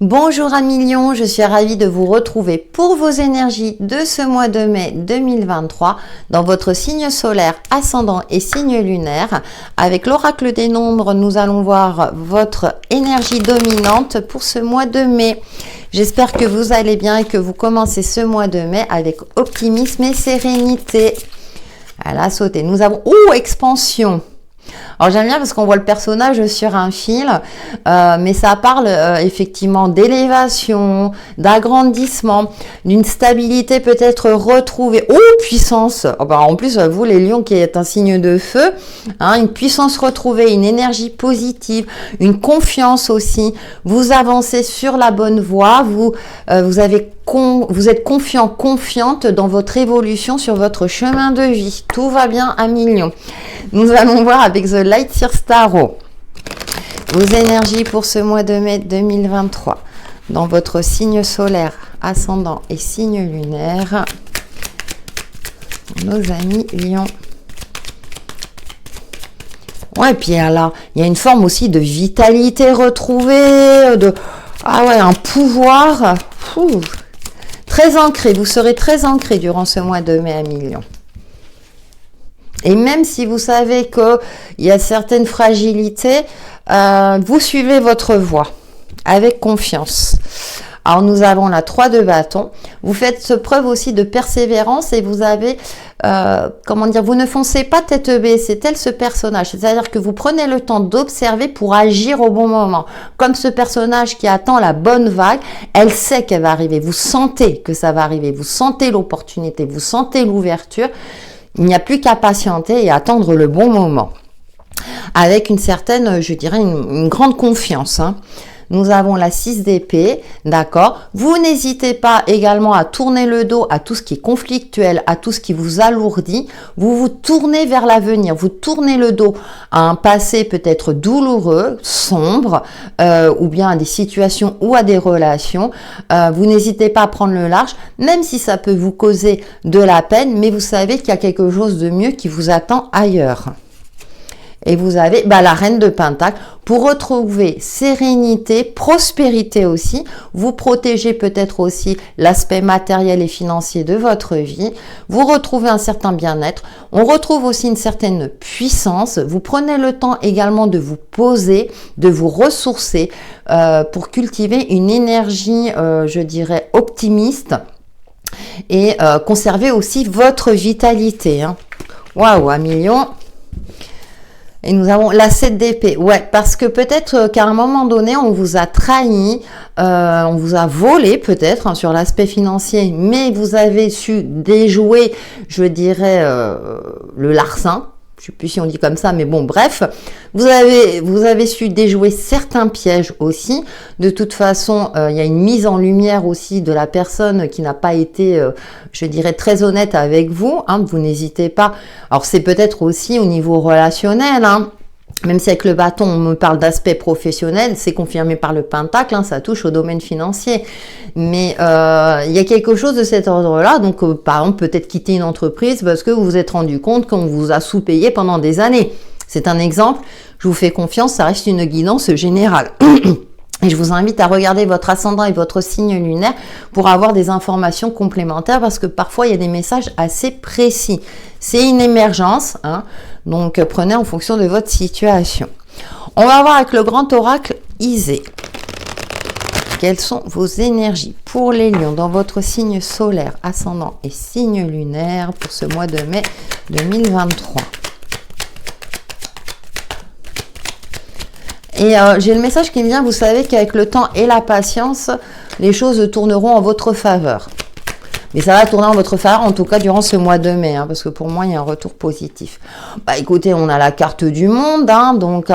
Bonjour amis Lions, je suis ravie de vous retrouver pour vos énergies de ce mois de mai 2023 dans votre signe solaire, ascendant et signe lunaire. Avec l'oracle des nombres, nous allons voir votre énergie dominante pour ce mois de mai. J'espère que vous allez bien et que vous commencez ce mois de mai avec optimisme et sérénité. À la sauter, nous avons expansion. Alors j'aime bien parce qu'on voit le personnage sur un fil, mais ça parle effectivement d'élévation, d'agrandissement, d'une stabilité peut-être retrouvée. Puissance. En plus, vous les lions qui êtes un signe de feu, une puissance retrouvée, une énergie positive, une confiance aussi. Vous avancez sur la bonne voie, vous êtes confiant, confiante dans votre évolution sur votre chemin de vie. Tout va bien à millions. Nous allons voir avec The Light Seers Tarot vos énergies pour ce mois de mai 2023 dans votre signe solaire, ascendant et signe lunaire. Nos amis lions. Ouais, puis là, il y a une forme aussi de vitalité retrouvée, un pouvoir. Très ancré, vous serez très ancré durant ce mois de mai à millions. Et même si vous savez qu'il y a certaines fragilités, vous suivez votre voie avec confiance. Alors nous avons la 3 de bâton. Vous faites preuve aussi de persévérance et vous avez, vous ne foncez pas tête baissée, tel ce personnage. C'est-à-dire que vous prenez le temps d'observer pour agir au bon moment. Comme ce personnage qui attend la bonne vague, elle sait qu'elle va arriver. Vous sentez que ça va arriver. Vous sentez l'opportunité, vous sentez l'ouverture. Il n'y a plus qu'à patienter et attendre le bon moment. Avec une certaine, je dirais, une grande confiance. Nous avons la 6 d'épée, d'accord. Vous n'hésitez pas également à tourner le dos à tout ce qui est conflictuel, à tout ce qui vous alourdit. Vous vous tournez vers l'avenir, vous tournez le dos à un passé peut-être douloureux, sombre, ou bien à des situations ou à des relations. Vous n'hésitez pas à prendre le large, même si ça peut vous causer de la peine, mais vous savez qu'il y a quelque chose de mieux qui vous attend ailleurs. Et vous avez la reine de Pentacle pour retrouver sérénité, prospérité aussi. Vous protégez peut-être aussi l'aspect matériel et financier de votre vie. Vous retrouvez un certain bien-être. On retrouve aussi une certaine puissance. Vous prenez le temps également de vous poser, de vous ressourcer pour cultiver une énergie, je dirais, optimiste et conserver aussi votre vitalité. Waouh, à millions. Et nous avons la 7 d'épée. Ouais, parce que peut-être qu'à un moment donné, on vous a trahi, on vous a volé peut-être sur l'aspect financier, mais vous avez su déjouer, je dirais, le larcin. Je ne sais plus si on dit comme ça, mais bon, bref. Vous avez su déjouer certains pièges aussi. De toute façon, il y a une mise en lumière aussi de la personne qui n'a pas été, je dirais, très honnête avec vous. Vous n'hésitez pas. Alors, c'est peut-être aussi au niveau relationnel, même si avec le bâton, on me parle d'aspect professionnel, c'est confirmé par le pentacle, ça touche au domaine financier. Mais il y a quelque chose de cet ordre-là. Donc, par exemple, peut-être quitter une entreprise parce que vous vous êtes rendu compte qu'on vous a sous-payé pendant des années. C'est un exemple. Je vous fais confiance, ça reste une guidance générale. Et je vous invite à regarder votre ascendant et votre signe lunaire pour avoir des informations complémentaires parce que parfois, il y a des messages assez précis. C'est une émergence, donc prenez en fonction de votre situation. On va voir avec le grand oracle Isée. Quelles sont vos énergies pour les lions dans votre signe solaire, ascendant et signe lunaire pour ce mois de mai 2023? Et j'ai le message qui me vient, vous savez qu'avec le temps et la patience, les choses tourneront en votre faveur. Mais ça va tourner en votre faveur, en tout cas durant ce mois de mai, parce que pour moi, il y a un retour positif. Écoutez, on a la carte du monde, donc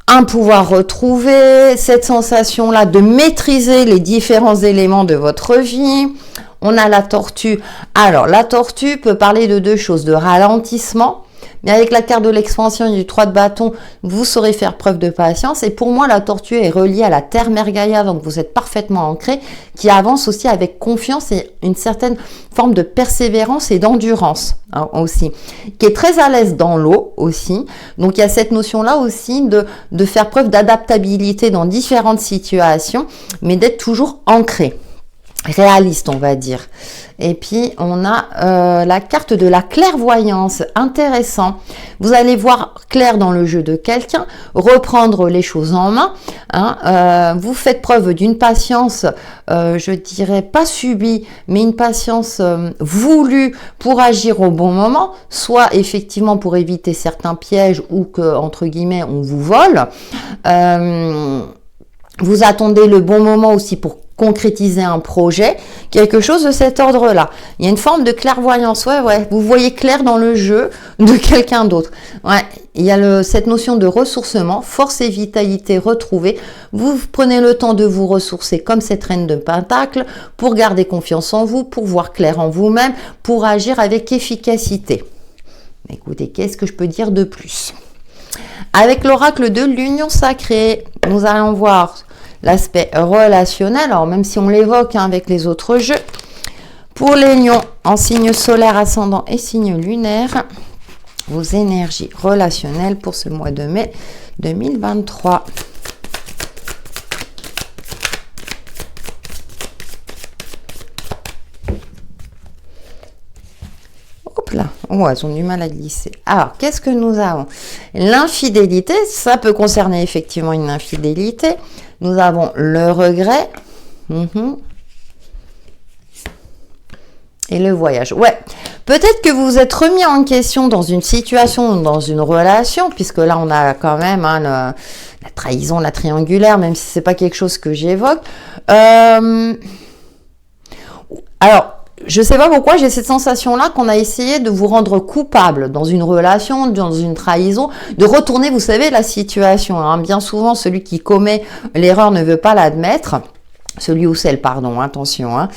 un pouvoir retrouvé, cette sensation-là de maîtriser les différents éléments de votre vie. On a la tortue. Alors, la tortue peut parler de deux choses, de ralentissement Mais avec la carte de l'expansion et du 3 de bâton, vous saurez faire preuve de patience. Et pour moi, la tortue est reliée à la terre mère Gaïa, donc vous êtes parfaitement ancré, qui avance aussi avec confiance et une certaine forme de persévérance et d'endurance hein, aussi, qui est très à l'aise dans l'eau aussi. Donc il y a cette notion-là aussi de faire preuve d'adaptabilité dans différentes situations, mais d'être toujours ancré. Réaliste, on va dire. Et puis, on a la carte de la clairvoyance. Intéressant. Vous allez voir clair dans le jeu de quelqu'un, reprendre les choses en main. Hein, vous faites preuve d'une patience, je dirais pas subie, mais une patience voulue pour agir au bon moment, soit effectivement pour éviter certains pièges ou que, entre guillemets, on vous vole. Vous attendez le bon moment aussi pour concrétiser un projet, quelque chose de cet ordre-là. Il y a une forme de clairvoyance, ouais, vous voyez clair dans le jeu de quelqu'un d'autre. Ouais, il y a cette notion de ressourcement, force et vitalité retrouvée. Vous prenez le temps de vous ressourcer comme cette reine de Pentacle pour garder confiance en vous, pour voir clair en vous-même, pour agir avec efficacité. Écoutez, qu'est-ce que je peux dire de plus ? Avec l'oracle de l'union sacrée, nous allons voir l'aspect relationnel, alors même si on l'évoque hein, avec les autres jeux. Pour les lions en signe solaire, ascendant et signe lunaire, vos énergies relationnelles pour ce mois de mai 2023. Hop là, oh, elles ont du mal à glisser. Alors, qu'est-ce que nous avons? L'infidélité, ça peut concerner effectivement une infidélité. Nous avons le regret. Et le voyage. Ouais, peut-être que vous vous êtes remis en question dans une situation, dans une relation, puisque là, on a quand même hein, la trahison, la triangulaire, même si c'est pas quelque chose que j'évoque. Alors, je sais pas pourquoi j'ai cette sensation-là qu'on a essayé de vous rendre coupable dans une relation, dans une trahison, de retourner, vous savez, la situation. Hein. Bien souvent, celui qui commet l'erreur ne veut pas l'admettre. Celui ou celle, pardon, attention. Hein.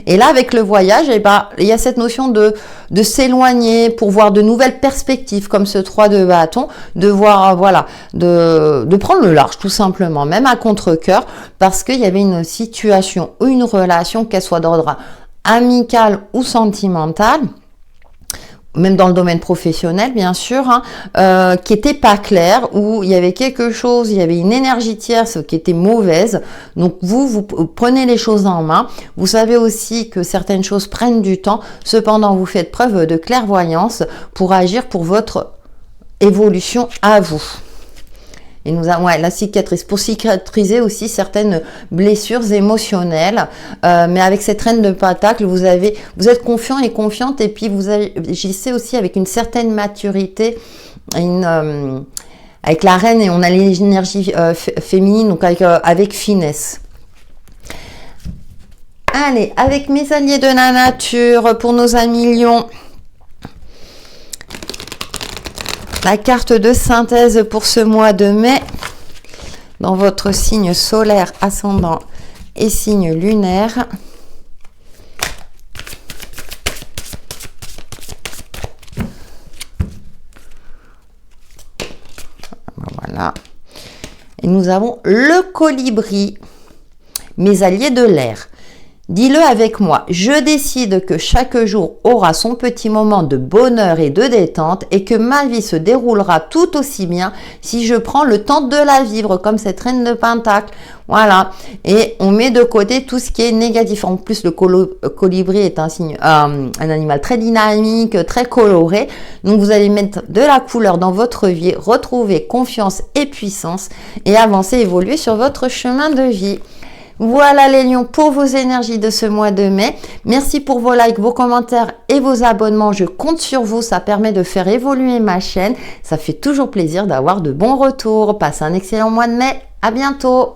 Et là, avec le voyage, eh ben, il y a cette notion de s'éloigner pour voir de nouvelles perspectives, comme ce 3 de bâton, de voir, voilà, de prendre le large, tout simplement, même à contre-cœur, parce qu'il y avait une situation ou une relation, qu'elle soit d'ordre amical ou sentimental, même dans le domaine professionnel, bien sûr, hein, qui était pas clair, où il y avait quelque chose, il y avait une énergie tierce qui était mauvaise. Donc, vous prenez les choses en main. Vous savez aussi que certaines choses prennent du temps. Cependant, vous faites preuve de clairvoyance pour agir pour votre évolution à vous. Et nous avons la cicatrice, pour cicatriser aussi certaines blessures émotionnelles. Mais avec cette reine de Pentacle, vous êtes confiant et confiante, et puis vous agissez aussi avec une certaine maturité, avec la reine, et on a l'énergie féminine, donc avec finesse. Allez, avec mes alliés de la nature, pour nos amis lions, la carte de synthèse pour ce mois de mai, dans votre signe solaire, ascendant et signe lunaire. Voilà. Et nous avons le colibri, mes alliés de l'air. Dis-le avec moi, je décide que chaque jour aura son petit moment de bonheur et de détente et que ma vie se déroulera tout aussi bien si je prends le temps de la vivre comme cette reine de Pentacle. Voilà, et on met de côté tout ce qui est négatif. En plus, le colibri est un animal très dynamique, très coloré. Donc, vous allez mettre de la couleur dans votre vie, retrouver confiance et puissance et avancer, évoluer sur votre chemin de vie. Voilà les lions pour vos énergies de ce mois de mai. Merci pour vos likes, vos commentaires et vos abonnements. Je compte sur vous, ça permet de faire évoluer ma chaîne. Ça fait toujours plaisir d'avoir de bons retours. Passez un excellent mois de mai. À bientôt.